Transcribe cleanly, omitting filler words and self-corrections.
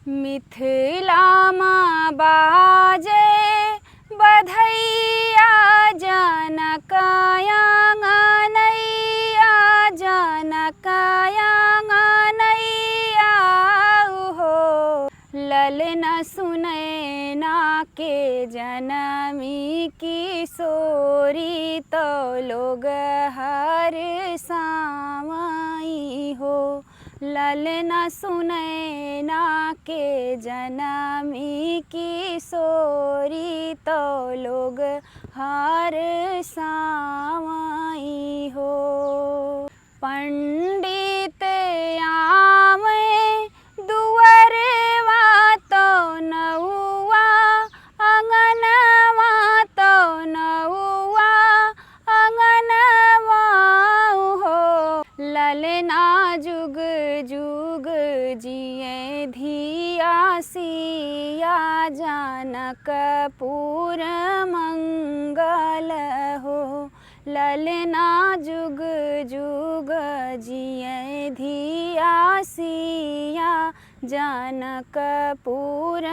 मिथिलामा बाजे बधैया जनक आंगनैया जनक आंगनैया हो ललना सुनैना के जनमी किशोरी तो लोग हर सामई हो ललना सुनैना के जनमी किशोरी तो लोग हर सामई हो पंडित आवे दुअरवा तो नौआ अंगनवा तो नौआ अंगनवा हो ललना जुग जुग जिए धिया सिया जनकपुर मंगल हो ललना जुग जुग जिए धिया सिया जनकपुर